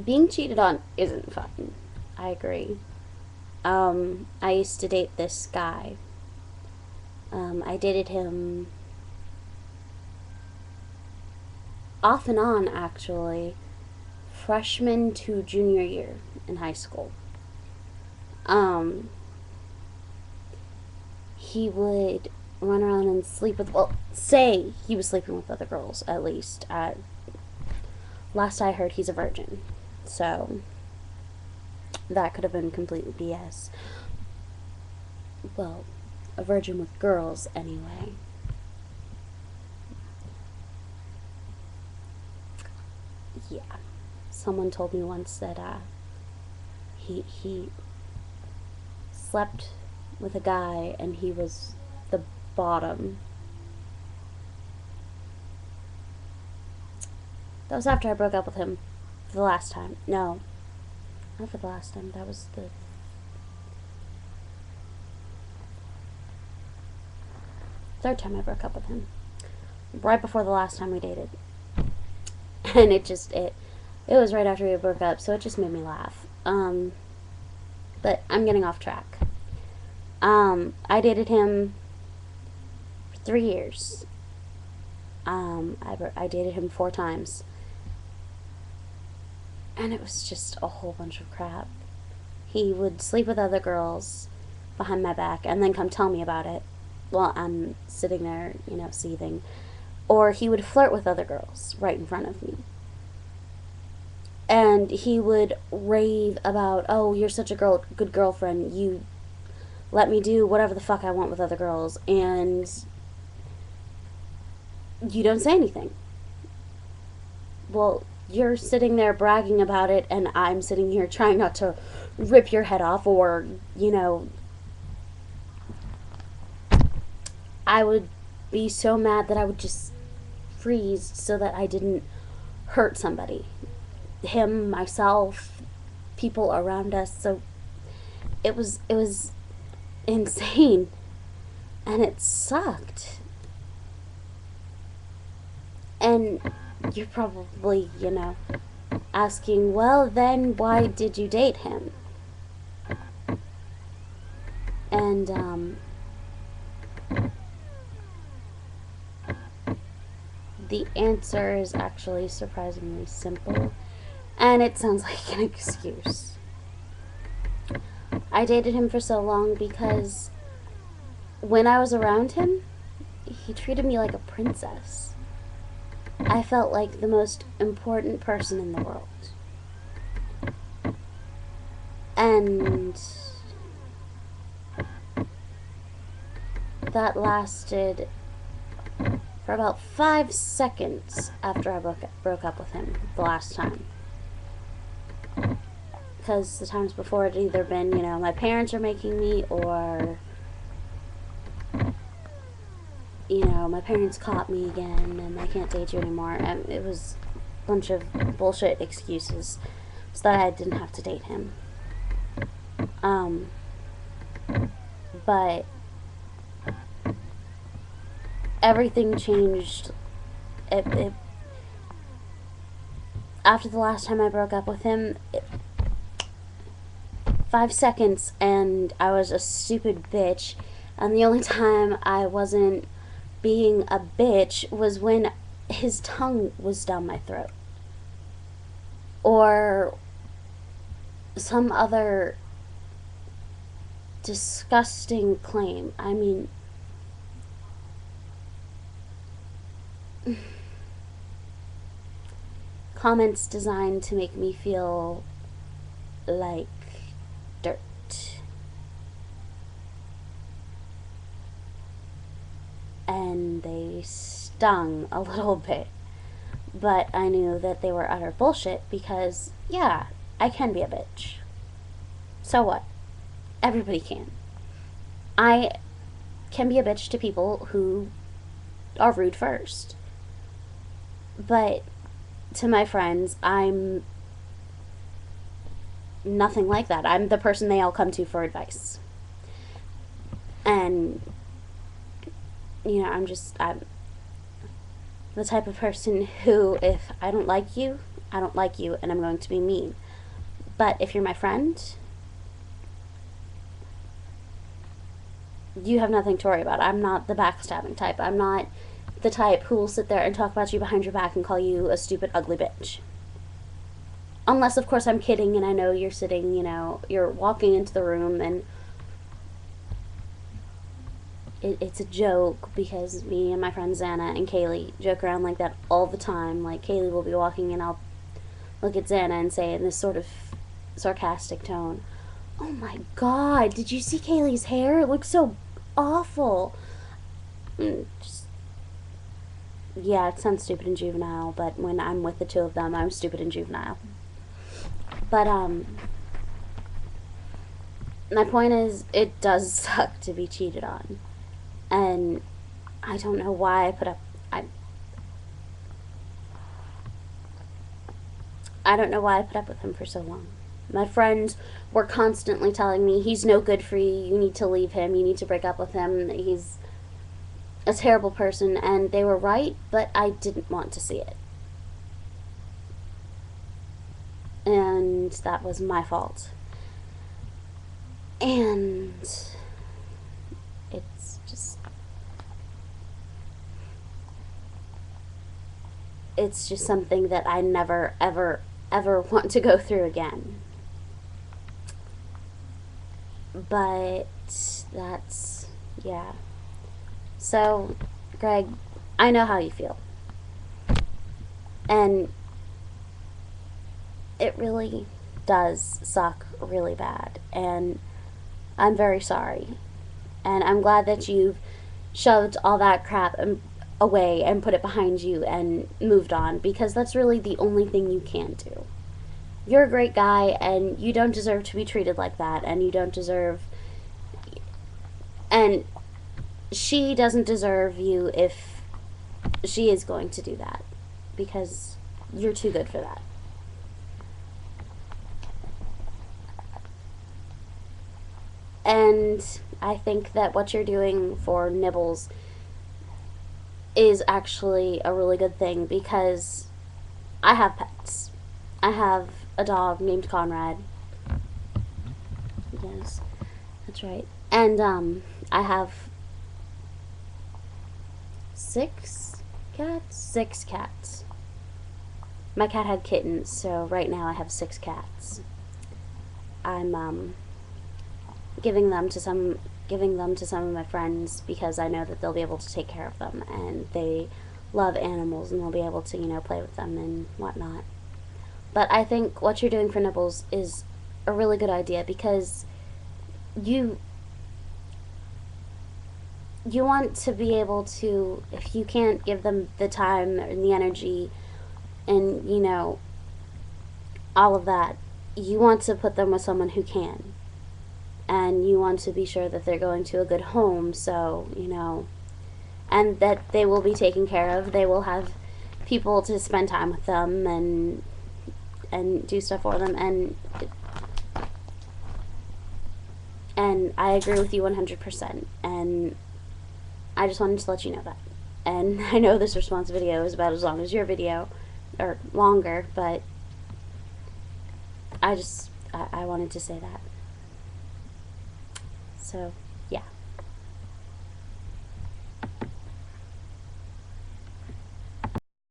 being cheated on isn't fun. I agree. I used to date this guy. I dated him off and on, actually, freshman to junior year in high school. Um, he would run around and sleep with, well, say he was sleeping with other girls, at least. Last I heard, he's a virgin. So, that could have been completely BS. Well, a virgin with girls, anyway. Yeah. Someone told me once that he slept with a guy and he was the bottom. That was after I broke up with him for the last time. No, not for the last time. That was the third time I broke up with him. Right before the last time we dated. And it was right after we broke up, so it just made me laugh. But I'm getting off track. I dated him for 3 years. I dated him 4 times. And it was just a whole bunch of crap. He would sleep with other girls behind my back and then come tell me about it while I'm sitting there, seething. Or he would flirt with other girls right in front of me. And he would rave about, oh, you're such a good girlfriend. You let me do whatever the fuck I want with other girls. And you don't say anything. Well, you're sitting there bragging about it, and I'm sitting here trying not to rip your head off, or, I would be so mad that I would just freeze so that I didn't hurt somebody. Him, myself, people around us. So it was insane, and it sucked. And you're probably, asking, well, then why did you date him? And the answer is actually surprisingly simple, and it sounds like an excuse. I dated him for so long because when I was around him, he treated me like a princess. I felt like the most important person in the world. And that lasted for about 5 seconds after I broke up with him the last time. Because the times before it had either been, my parents are making me, or, my parents caught me again and I can't date you anymore. And it was a bunch of bullshit excuses so that I didn't have to date him. But everything changed. After the last time I broke up with him, 5 seconds and I was a stupid bitch. And the only time I wasn't being a bitch was when his tongue was down my throat. Or some other disgusting claim. I mean, comments designed to make me feel like dirt. And they stung a little bit. But I knew that they were utter bullshit because, yeah, I can be a bitch. So what? Everybody can. I can be a bitch to people who are rude first. But to my friends, I'm nothing like that. I'm the person they all come to for advice. And, I'm the type of person who, if I don't like you, I don't like you and I'm going to be mean. But if you're my friend, you have nothing to worry about. I'm not the backstabbing type. I'm not the type who will sit there and talk about you behind your back and call you a stupid, ugly bitch. Unless, of course, I'm kidding and I know you're sitting, you're walking into the room and it's a joke, because me and my friend Xana and Kaylee joke around like that all the time. Like, Kaylee will be walking and I'll look at Xana and say in this sort of sarcastic tone, "Oh my god, did you see Kaylee's hair? It looks so awful." Yeah, it sounds stupid and juvenile, but when I'm with the two of them, I'm stupid and juvenile. But, my point is, it does suck to be cheated on. And I don't know why I don't know why I put up with him for so long. My friends were constantly telling me, he's no good for you, you need to leave him, you need to break up with him, he's a terrible person, and they were right, but I didn't want to see it. And that was my fault. And it's just something that I never, ever, ever want to go through again. But that's, yeah. So, Greg, I know how you feel. And it really does suck really bad. And I'm very sorry. And I'm glad that you've shoved all that crap away and put it behind you and moved on, because that's really the only thing you can do. You're a great guy and you don't deserve to be treated like that, and you don't deserve, and she doesn't deserve you if she is going to do that, because you're too good for that. And I think that what you're doing for Nibbles is actually a really good thing, because I have pets. I have a dog named Conrad. Yes, that's right. And I have 6 cats? 6 cats. My cat had kittens, so right now I have 6 cats. I'm giving them to some of my friends, because I know that they'll be able to take care of them, and they love animals and they'll be able to, play with them and whatnot. But I think what you're doing for Nibbles is a really good idea, because you want to be able to, if you can't give them the time and the energy and, all of that, you want to put them with someone who can. And you want to be sure that they're going to a good home, so, and that they will be taken care of. They will have people to spend time with them and do stuff for them, and I agree with you 100%, and I just wanted to let you know that. And I know this response video is about as long as your video, or longer, but I wanted to say that. So,